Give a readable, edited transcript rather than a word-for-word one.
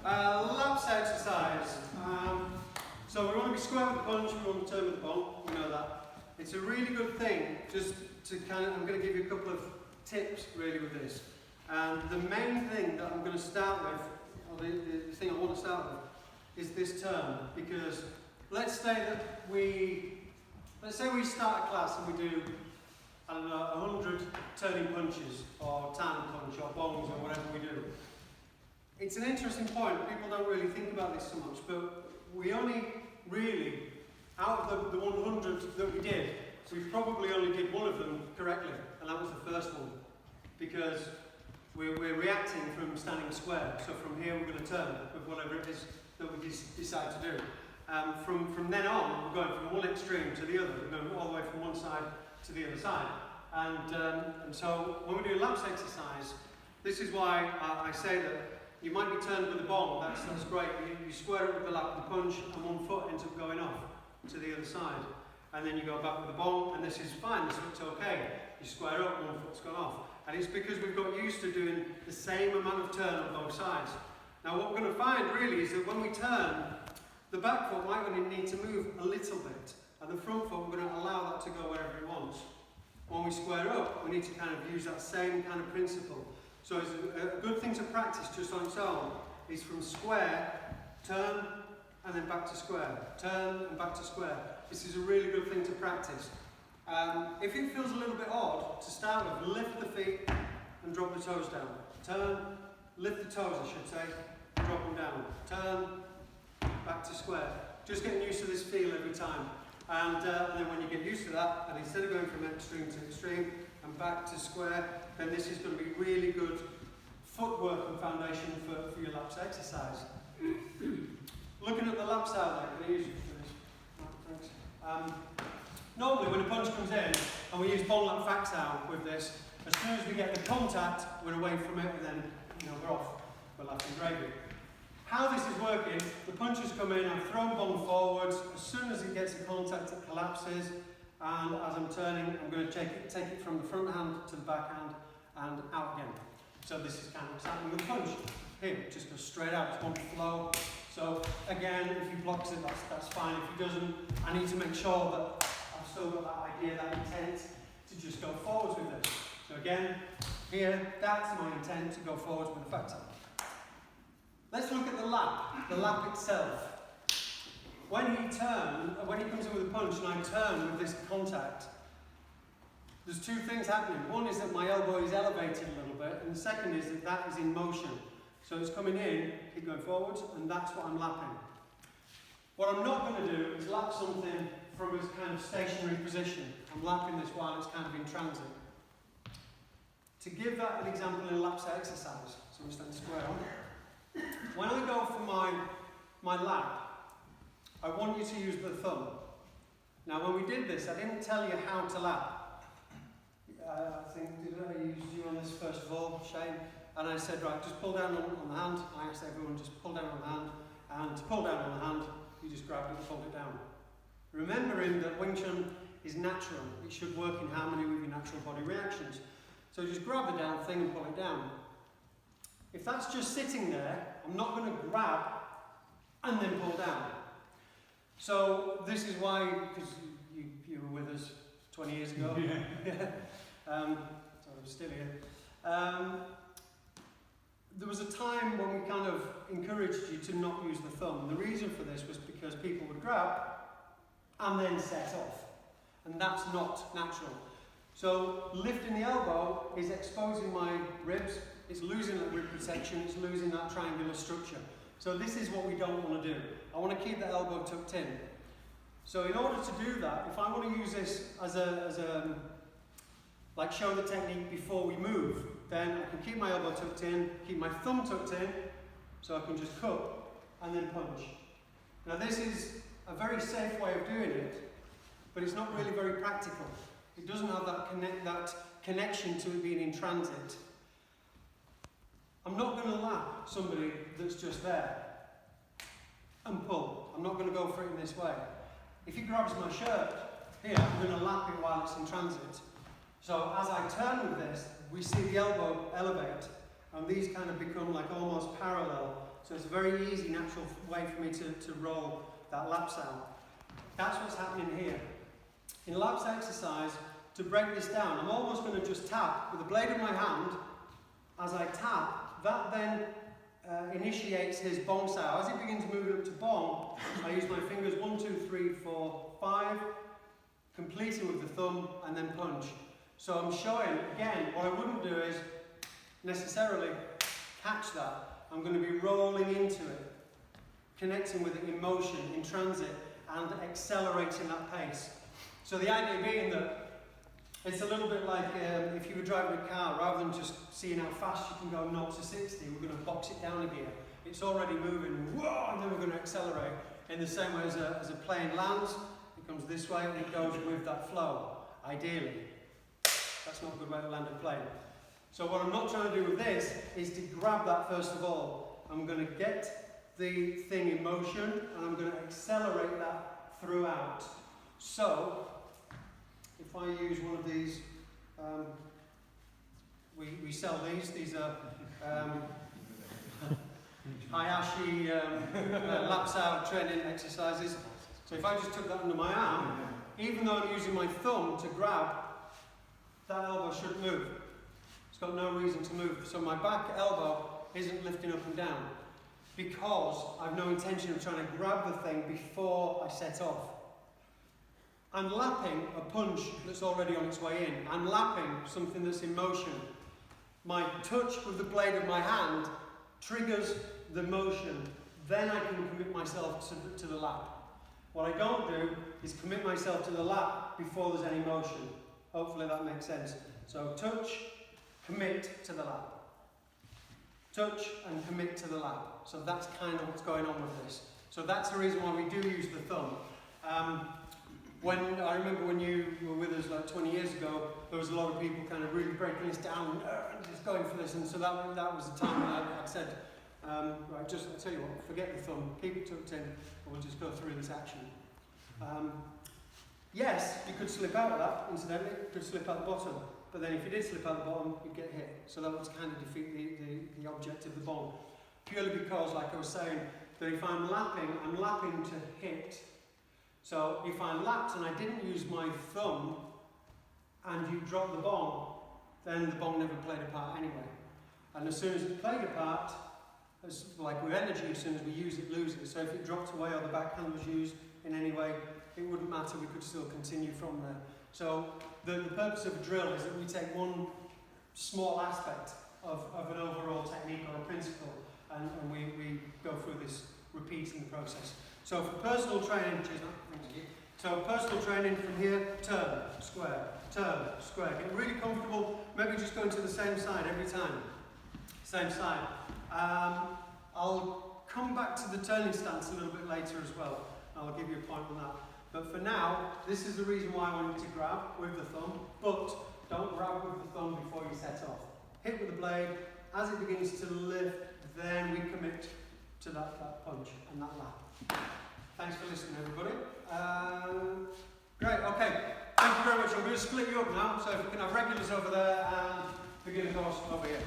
Lap Sau Exercise. So we want to be square with the punch, we want to turn with the bong, we know that. It's a really good thing, just to I'm going to give you a couple of tips really with this. And the main thing that I'm going to start with, or the thing I want to start with, is this turn. Because let's say we start a class and we do, I don't know, 100 turning punches, or tan punch, or bongs, or whatever we do. It's an interesting point. People don't really think about this so much, but we only really, out of the 100 that we did, we probably only did one of them correctly, and that was the first one. Because we're reacting from standing square, so from here we're going to turn with whatever it is that we decide to do. From then on, we're going from one extreme to the other. We're going all the way from one side to the other side. And so when we do a lap sau exercise, this is why I say that you might be turned with a bong, that's great. You square it with the lap of the punch and one foot ends up going off to the other side. And then you go back with the bong and this is fine, this looks okay. You square up, one foot's gone off. And it's because we've got used to doing the same amount of turn on both sides. Now what we're going to find really is that when we turn, the back foot might only need to move a little bit. And the front foot, we're going to allow that to go wherever it wants. When we square up, we need to kind of use that same kind of principle. So it's a good thing to practice just on its own is from square, turn, and then back to square. Turn and back to square. This is a really good thing to practice. If it feels a little bit odd, to start with, lift the feet and drop the toes down. Turn, lift the toes I should say, drop them down. Turn, back to square. Just getting used to this feel every time. And then when you get used to that, and instead of going from extreme to extreme and back to square, then this is going to be really good footwork and foundation for your lap sau exercise. Looking at the lap sau there, can I use you for this? Thanks. Normally when a punch comes in, and we use Bong Lap Sau with this, as soon as we get the contact, we're away from it, and then we're off. We're laughing gravy. How this is working, the punches come in, I've thrown Bong forwards, as soon as it gets a contact it collapses, and as I'm turning, I'm going to take it from the front hand to the back hand, and out again. So this is kind of what's happening with the punch. Here, it just goes straight out, it's one flow. So again, if he blocks it, that's fine. If he doesn't, I need to make sure that I've still got that idea, that intent to just go forwards with this. So again, here, that's my intent to go forwards with the factor. Let's look at the lap itself. When he comes in with a punch and I turn with this contact, there's two things happening. One is that my elbow is elevated a little bit, and the second is that is in motion. So it's coming in, keep going forwards, and that's what I'm lapping. What I'm not going to do is lap something from a kind of stationary position. I'm lapping this while it's kind of in transit. To give that an example in a lap sau exercise, so we stand square on. When I go for my lap, I want you to use the thumb. Now when we did this, I didn't tell you how to lap. I think, did I use you on this first of all, Shane? And I said, right, just pull down on the hand. I asked everyone, just pull down on the hand. And to pull down on the hand, you just grab it and fold it down. Remembering that Wing Chun is natural. It should work in harmony with your natural body reactions. So just grab the down thing and pull it down. If that's just sitting there, I'm not going to grab and then pull down. So this is why, because you were with us 20 years ago. Yeah. So I'm still here. There was a time when we kind of encouraged you to not use the thumb. And the reason for this was because people would grab and then set off. And that's not natural. So lifting the elbow is exposing my ribs. It's losing that rib protection, it's losing that triangular structure. So this is what we don't want to do. I want to keep the elbow tucked in. So in order to do that, if I want to use this as like show the technique before we move, then I can keep my elbow tucked in, keep my thumb tucked in, so I can just cut and then punch. Now this is a very safe way of doing it, but it's not really very practical. It doesn't have that connection to it being in transit. I'm not going to lap somebody that's just there and pull. I'm not going to go for it in this way. If he grabs my shirt, here, I'm going to lap it while it's in transit. So as I turn with this, we see the elbow elevate, and these kind of become like almost parallel. So it's a very easy, natural way for me to roll that lap sau. That's what's happening here. In Lap Sau Exercise, to break this down, I'm almost going to just tap with the blade of my hand. As I tap, that then initiates his Bong Sau. As he begins moving up to Bong, I use my fingers 1, 2, 3, 4, 5, completing with the thumb, and then punch. So I'm showing, again, what I wouldn't do is necessarily catch that. I'm going to be rolling into it, connecting with it in motion, in transit, and accelerating that pace. So the idea being that it's a little bit like if you were driving a car, rather than just seeing how fast you can go 0 to 60, we're going to box it down a gear. It's already moving, whoa, and then we're going to accelerate. In the same way as a plane lands, it comes this way and it goes with that flow, ideally. That's not a good way to land a plane. So what I'm not trying to do with this is to grab that first of all. I'm going to get the thing in motion and I'm going to accelerate that throughout. So, if I use one of these, we sell these are Hayashi Lap Sau training exercises. So if I just took that under my arm, even though I'm using my thumb to grab, that elbow shouldn't move. It's got no reason to move. So my back elbow isn't lifting up and down because I've no intention of trying to grab the thing before I set off. I'm lapping a punch that's already on its way in. I'm lapping something that's in motion. My touch with the blade of my hand triggers the motion. Then I can commit myself to the lap. What I don't do is commit myself to the lap before there's any motion. Hopefully that makes sense. So touch, commit to the lap. Touch and commit to the lap. So that's kind of what's going on with this. So that's the reason why we do use the thumb. I remember when you were with us like 20 years ago, there was a lot of people kind of really breaking this down and just going for this, and so that was the time when I said, right, just I'll tell you what, forget the thumb, keep it tucked in, and we'll just go through this action. Yes, you could slip out of that, incidentally, you could slip out the bottom, but then if you did slip out the bottom, you'd get hit. So that would kind of defeat the object of the Bong. Purely because, like I was saying, that if I'm lapping to hit. So if I lapped and I didn't use my thumb and you dropped the Bong, then the Bong never played a part anyway. And as soon as it played a part, as like with energy, as soon as we use it, lose it. So if it dropped away or the backhand was used in any way, it wouldn't matter, we could still continue from there. So the purpose of a drill is that we take one small aspect of an overall technique or a principle and we go through this repeating the process. So for personal training, personal training from here, turn, square, get really comfortable, maybe just going to the same side every time, same side. I'll come back to the turning stance a little bit later as well, I'll give you a point on that. But for now, this is the reason why I want you to grab with the thumb, but don't grab with the thumb before you set off. Hit with the blade, as it begins to lift, then we commit to that punch and that lap. Thanks for listening, everybody. Great, okay. Thank you very much. I'm going to split you up now, so if we can have regulars over there and beginner course over here.